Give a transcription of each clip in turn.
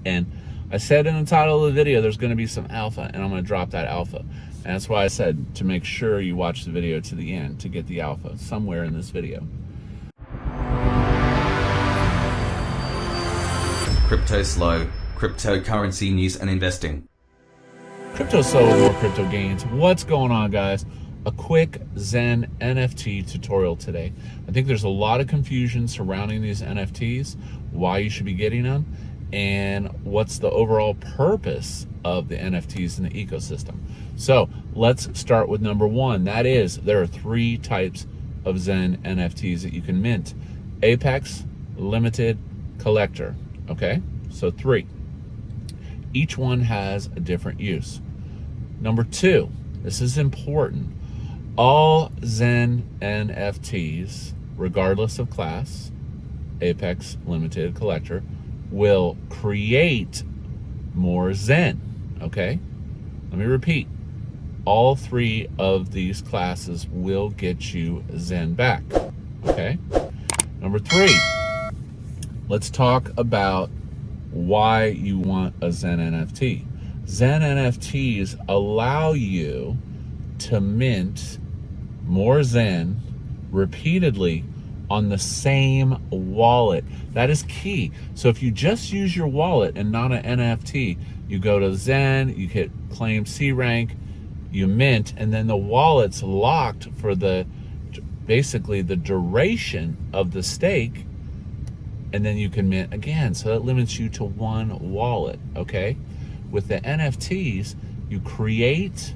And I said in the title of the video, there's going to be some alpha, and I'm going to drop that alpha. And that's why I said to make sure you watch the video to the end to get the alpha somewhere in this video. Cryptoslo, cryptocurrency news and investing. Cryptoslo with more crypto gains. What's going on, guys? A quick Zen NFT tutorial today. I think there's a lot of confusion surrounding these NFTs, why you should be getting them, and what's the overall purpose of the NFTs in the ecosystem. So let's start with number one. That is, there are three types of Zen NFTs that you can mint: Apex, Limited, Collector. Okay, so three. Each one has a different use. Number two, this is important. All Zen NFTs, regardless of class, Apex, Limited, Collector, will create more Zen, okay? Let me repeat. All three of these classes will get you Zen back, okay? Number three, let's talk about why you want a Zen NFT. Zen NFTs allow you to mint more Zen repeatedly on the same wallet. That is key. So if you just use your wallet and not an NFT, you go to Zen, you hit claim C rank, you mint, and then the wallet's locked for basically the duration of the stake, and then you can mint again. So that limits you to one wallet, okay? With the NFTs, you create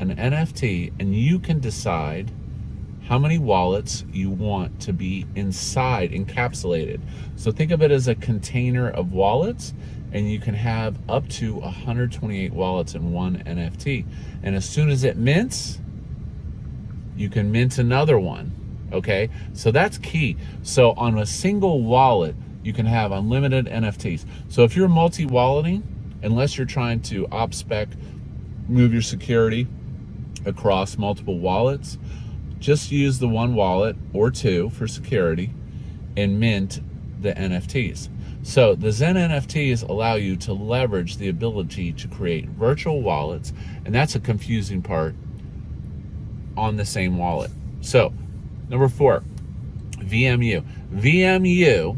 an NFT and you can decide how many wallets you want to be inside, encapsulated. So think of it as a container of wallets, and you can have up to 128 wallets in one NFT. And as soon as it mints, you can mint another one, okay? So that's key. So on a single wallet, you can have unlimited NFTs. So if you're multi-walleting, unless you're trying to op-spec, move your security across multiple wallets, just use the one wallet or two for security and mint the NFTs. So the Zen NFTs allow you to leverage the ability to create virtual wallets, and that's a confusing part, on the same wallet. So number four, VMU. VMU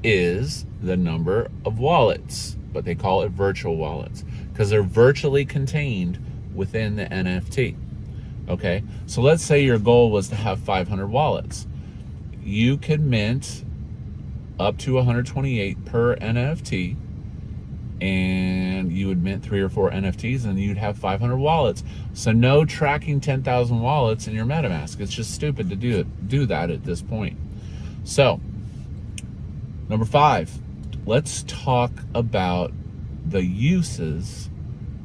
is the number of wallets, but they call it virtual wallets because they're virtually contained within the NFT. Okay, so let's say your goal was to have 500 wallets. You could mint up to 128 per NFT, and you would mint 3 or 4 NFTs, and you'd have 500 wallets. So no tracking 10,000 wallets in your MetaMask. It's just stupid to do that at this point. So number five, let's talk about the uses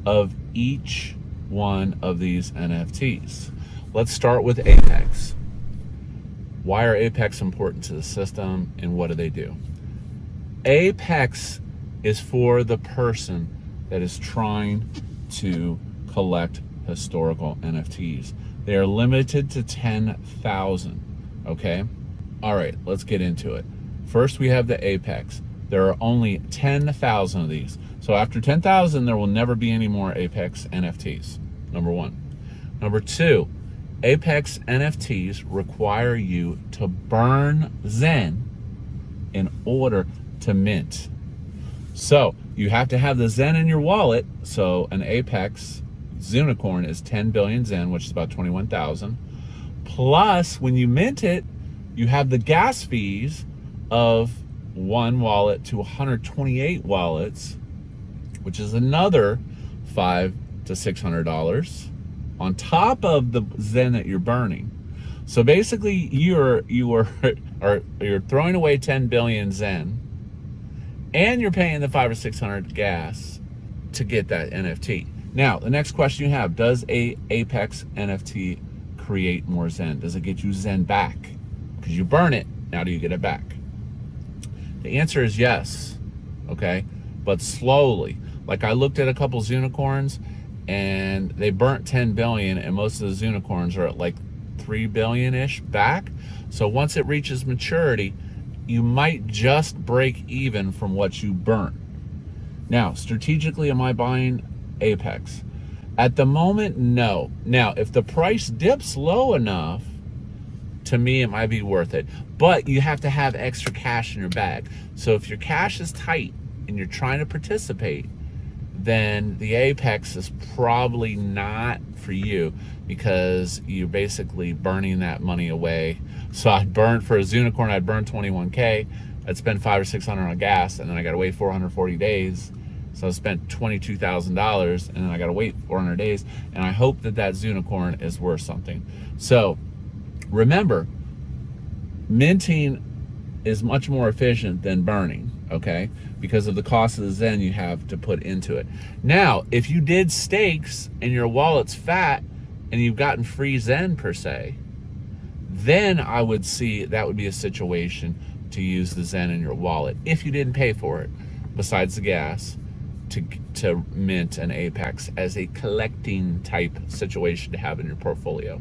of each one of these NFTs. Let's start with Apex. Why are Apex important to the system, and what do they do? Apex is for the person that is trying to collect historical NFTs. They are limited to 10,000, okay? All right, let's get into it. First, we have the Apex. There are only 10,000 of these. So after 10,000, there will never be any more Apex NFTs, number one. Number two, Apex NFTs require you to burn Zen in order to mint. So you have to have the Zen in your wallet. So an Apex unicorn is 10 billion Zen, which is about 21,000. Plus, when you mint it, you have the gas fees of one wallet to 128 wallets, which is another $500 to $600 on top of the Zen that you're burning. So basically, you're throwing away 10 billion Zen, and you're paying the $500 or $600 gas to get that NFT. Now, the next question you have: does a Apex NFT create more Zen? Does it get you Zen back? Because you burn it, now do you get it back? The answer is yes, okay, but slowly. Like, I looked at a couple unicorns, and they burnt 10 billion, and most of those unicorns are at like 3 billion-ish back. So once it reaches maturity, you might just break even from what you burn. Now, strategically, am I buying Apex? At the moment, no. Now, if the price dips low enough, to me, it might be worth it. But you have to have extra cash in your bag. So if your cash is tight and you're trying to participate, then the Apex is probably not for you, because you're basically burning that money away. So I burned for a Zunicorn, I'd burn 21K. I'd spend $500 or $600 on gas, and then I got to wait 440 days. So I spent $22,000, and then I got to wait 400 days. And I hope that that Zunicorn is worth something. So remember, minting is much more efficient than burning, okay? Because of the cost of the Zen you have to put into it. Now, if you did stakes and your wallet's fat and you've gotten free Zen per se, then I would see that would be a situation to use the Zen in your wallet if you didn't pay for it, besides the gas, to mint an Apex as a collecting type situation to have in your portfolio.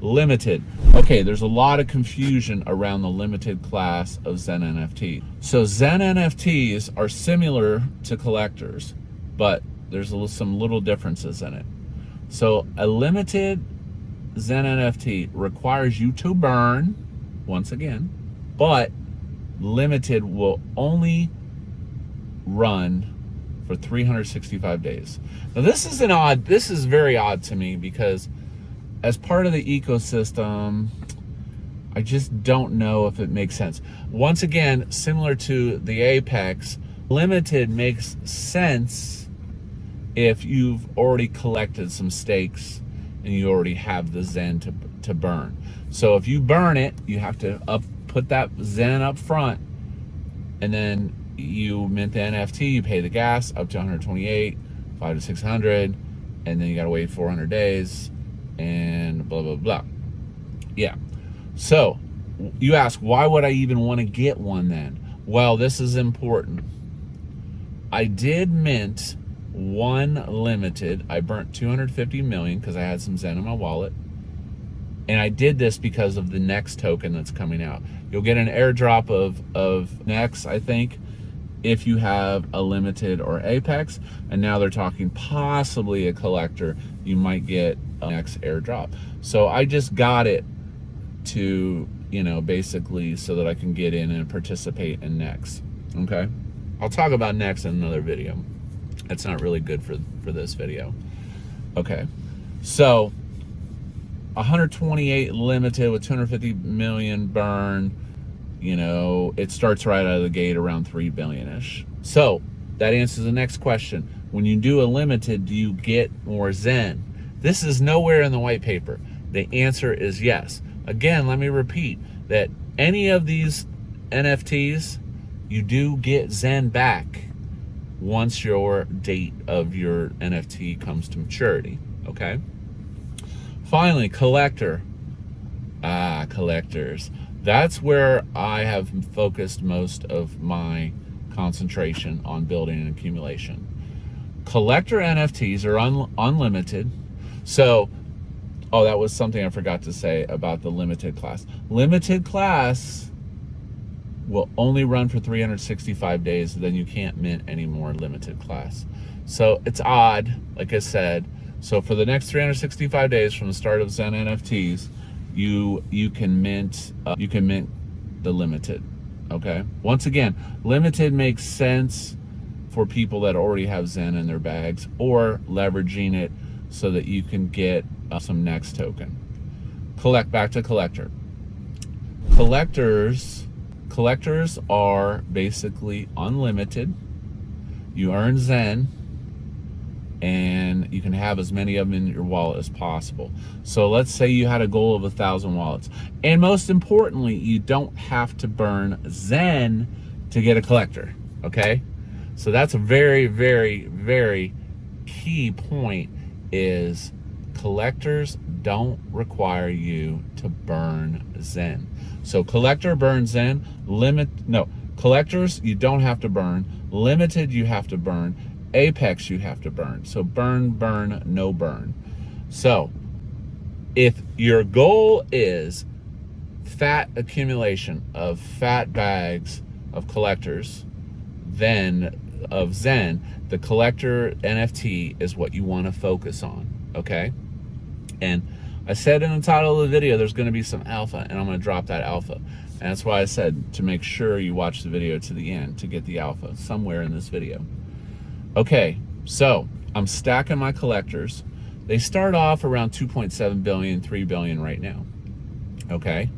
Limited. Okay, there's a lot of confusion around the limited class of Zen NFT. So Zen NFTs are similar to collectors, but there's some little differences in it. So a limited Zen NFT requires you to burn, once again, but limited will only run for 365 days. Now this is very odd to me, because as part of the ecosystem, I just don't know if it makes sense. Once again, similar to the Apex, limited makes sense if you've already collected some stakes and you already have the Zen to burn. So if you burn it, you have to put that Zen up front, and then you mint the NFT, you pay the gas up to 128, 500 to 600, and then you gotta wait 400 days. And blah, blah, blah. Yeah. So you ask, why would I even want to get one then? Well, this is important. I did mint one limited. I burnt 250 million because I had some Zen in my wallet. And I did this because of the next token that's coming out. You'll get an airdrop of Next, I think, if you have a limited or Apex. And now they're talking possibly a collector. You might get a Next airdrop. So I just got it to, basically so that I can get in and participate in Next. Okay. I'll talk about Next in another video. It's not really good for this video. Okay. So 128 limited with 250 million burn, it starts right out of the gate around 3 billion-ish. So that answers the next question. When you do a limited, do you get more Zen? This is nowhere in the white paper. The answer is yes. Again, let me repeat that any of these NFTs, you do get Zen back once your date of your NFT comes to maturity, okay? Finally, collector. Collectors. That's where I have focused most of my concentration on building and accumulation. Collector NFTs are unlimited. So, that was something I forgot to say about the limited class. Limited class will only run for 365 days, then you can't mint any more limited class. So it's odd, like I said. So for the next 365 days from the start of Zen NFTs, you can mint the limited. Okay. Once again, limited makes sense for people that already have Zen in their bags, or leveraging it so that you can get some Next token. Back to collector. Collectors are basically unlimited. You earn Zen, and you can have as many of them in your wallet as possible. So let's say you had a goal of 1,000 wallets. And most importantly, you don't have to burn Zen to get a collector, okay? So that's a very, very, very key point, is collectors don't require you to burn Zen. So collector burns Zen, collectors you don't have to burn, limited you have to burn, Apex you have to burn. So burn, no burn. So if your goal is fat accumulation of fat bags of collectors, then of Zen, the collector NFT is what you want to focus on, okay? And I said in the title of the video, there's going to be some alpha, and I'm going to drop that alpha. And that's why I said to make sure you watch the video to the end to get the alpha somewhere in this video. Okay, so I'm stacking my collectors. They start off around 2.7 billion, 3 billion right now. Okay.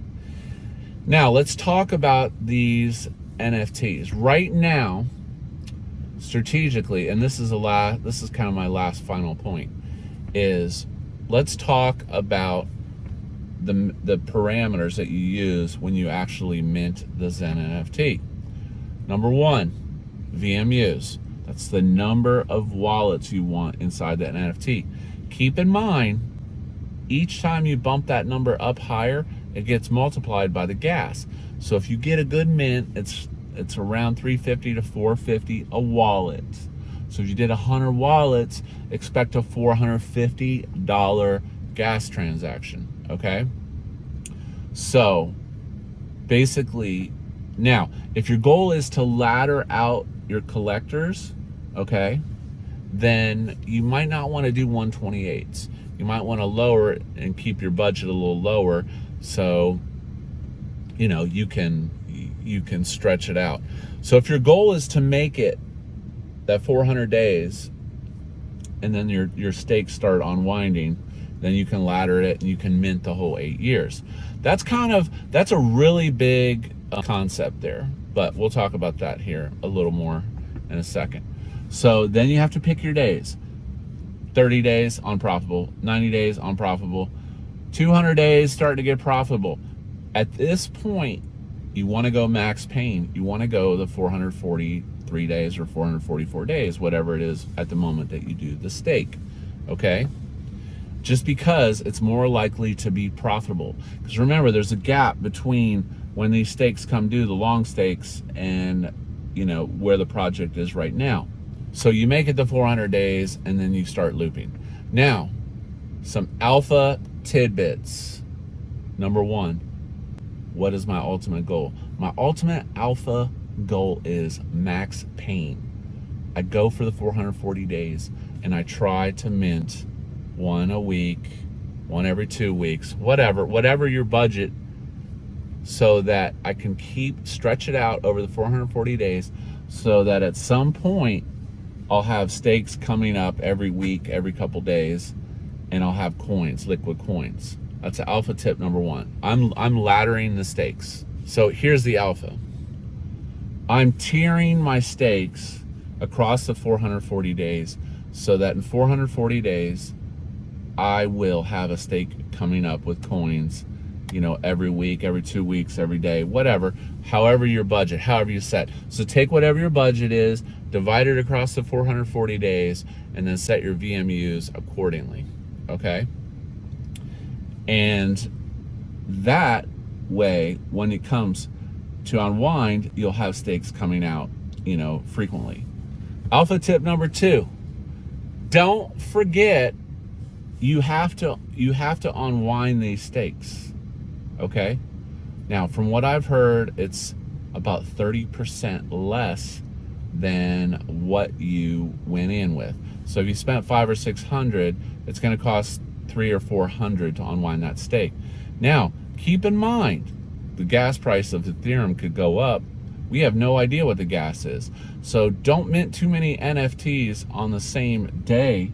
Now let's talk about these NFTs. Right now, strategically, and this is kind of my last final point, is let's talk about the parameters that you use when you actually mint the Zen NFT. Number one, Vmus. That's the number of wallets you want inside the NFT. Keep in mind, each time you bump that number up higher, it gets multiplied by the gas. So if you get a good mint, it's around 350 to 450 a wallet. So if you did 100 wallets, expect a $450 gas transaction, okay? So basically, now, if your goal is to ladder out your collectors, okay, then you might not want to do 128s. You might want to lower it and keep your budget a little lower, so you know you can stretch it out. So if your goal is to make it that 400 days and then your stakes start unwinding, then you can ladder it and you can mint the whole 8 years. That's a really big concept there, but we'll talk about that here a little more in a second. So then you have to pick your days. 30 days unprofitable, 90 days unprofitable, 200 days starting to get profitable. At this point, you want to go max pain. You want to go the 443 days or 444 days, whatever it is at the moment that you do the stake, okay? Just because it's more likely to be profitable. Because remember, there's a gap between when these stakes come due, the long stakes, and you know where the project is right now. So you make it to 400 days and then you start looping. Now, some alpha tidbits. Number one, what is my ultimate goal? My ultimate alpha goal is max pain. I go for the 440 days and I try to mint one a week, one every 2 weeks, whatever your budget, so that I can stretch it out over the 440 days, so that at some point I'll have stakes coming up every week, every couple days, and I'll have coins, liquid coins. That's alpha tip number one. I'm laddering the stakes. So here's the alpha. I'm tiering my stakes across the 440 days, so that in 440 days, I will have a stake coming up with coins, you know, every week, every 2 weeks, every day, whatever, however your budget, however you set. So take whatever your budget is, divide it across the 440 days, and then set your VMUs accordingly, okay? And that way, when it comes to unwind, you'll have stakes coming out, you know, frequently. Alpha tip number two, don't forget you have to unwind these stakes, okay? Now, from what I've heard, it's about 30% less than what you went in with. So if you spent $500 or $600, it's going to cost $300 or $400 to unwind that stake. Now, keep in mind, the gas price of Ethereum could go up. We have no idea what the gas is. So don't mint too many NFTs on the same day.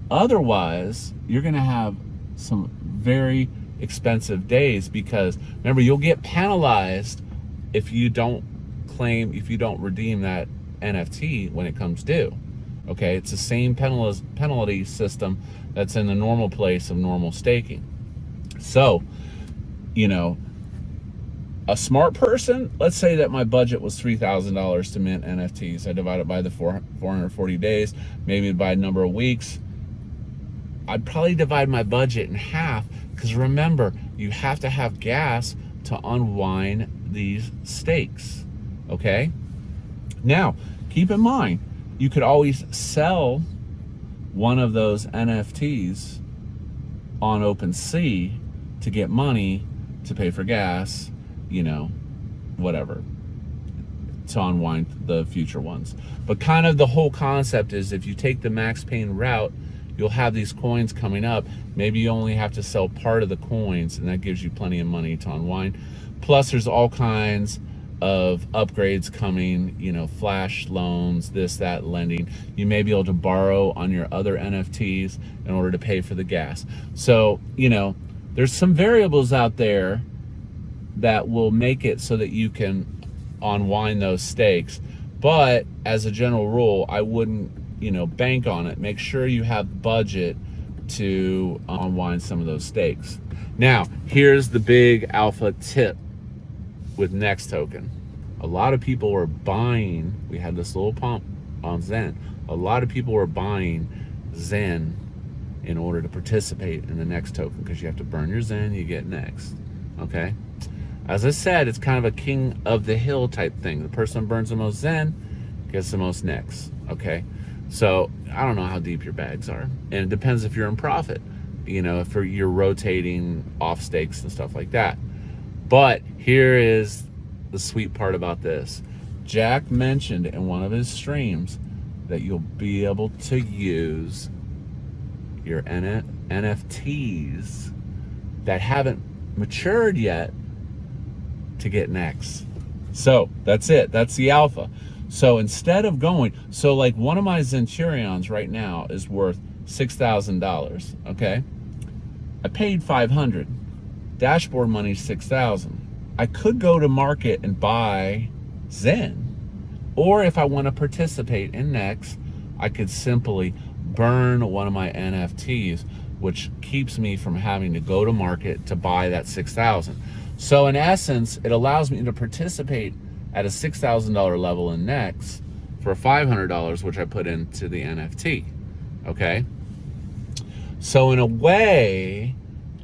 Otherwise, you're going to have some very expensive days, because remember, you'll get penalized if you don't redeem that NFT when it comes due. Okay, it's the same penalty system that's in the normal place of normal staking. So, you know, a smart person, let's say that my budget was $3,000 to mint NFTs. I divide it by the 440 days, maybe by a number of weeks. I'd probably divide my budget in half, because remember, you have to have gas to unwind these stakes, okay? Now, keep in mind, you could always sell one of those NFTs on OpenSea to get money to pay for gas, you know, whatever, to unwind the future ones. But kind of the whole concept is if you take the max pain route, you'll have these coins coming up. Maybe you only have to sell part of the coins, and that gives you plenty of money to unwind. Plus, there's all kinds of upgrades coming, you know, flash loans, this, that, lending. You may be able to borrow on your other NFTs in order to pay for the gas. So, you know, there's some variables out there that will make it so that you can unwind those stakes. But as a general rule, I wouldn't, you know, bank on it. Make sure you have budget to unwind some of those stakes. Now, here's the big alpha tip with Next token. A lot of people were buying, we had this little pump on Zen. A lot of people were buying Zen in order to participate in the Next token, because you have to burn your Zen, you get Next, okay? As I said, it's kind of a king of the hill type thing. The person who burns the most Zen gets the most Next, okay? So I don't know how deep your bags are, and it depends if you're in profit, you know, if you're rotating off stakes and stuff like that. But here is the sweet part about this. Jack mentioned in one of his streams that you'll be able to use your NFTs that haven't matured yet to get Next. So that's it. That's the alpha. So instead of going, so like one of my Centurions right now is worth $6,000. Okay, I paid $500. Dashboard money is $6,000. I could go to market and buy Zen, or if I want to participate in Next, I could simply burn one of my NFTs, which keeps me from having to go to market to buy that $6,000. So in essence, it allows me to participate at a $6,000 level in Next for $500, which I put into the NFT. Okay, so in a way,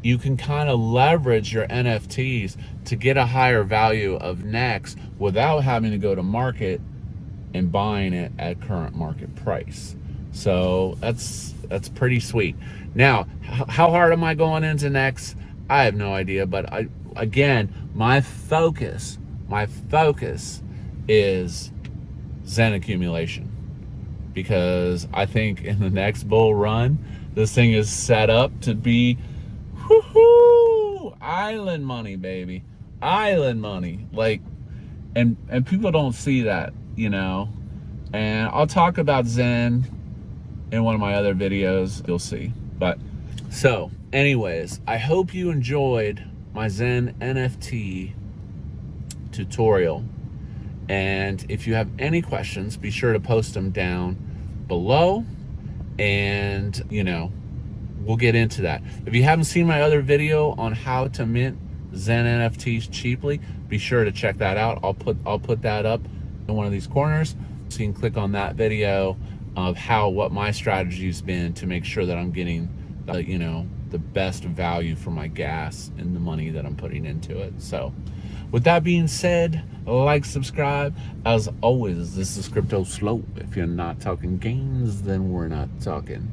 you can kind of leverage your NFTs to get a higher value of Next without having to go to market and buying it at current market price. So that's pretty sweet. Now, how hard am I going into Next? I have no idea, but again, my focus is Zen accumulation, because I think in the next bull run, this thing is set up to be whoo-hoo, island money, baby, island money. Like, and people don't see that, you know. And I'll talk about Zen in one of my other videos, you'll see. But so anyways, I hope you enjoyed my Zen NFT tutorial, and if you have any questions, be sure to post them down below, and you know, we'll get into that. If you haven't seen my other video on how to mint Zen NFTs cheaply, be sure to check that out. I'll put that up in one of these corners, so you can click on that video of what my strategy's been to make sure that I'm getting you know, the best value for my gas and the money that I'm putting into it. So with that being said, like, subscribe. As always, this is Cryptoslo. If you're not talking games, then we're not talking.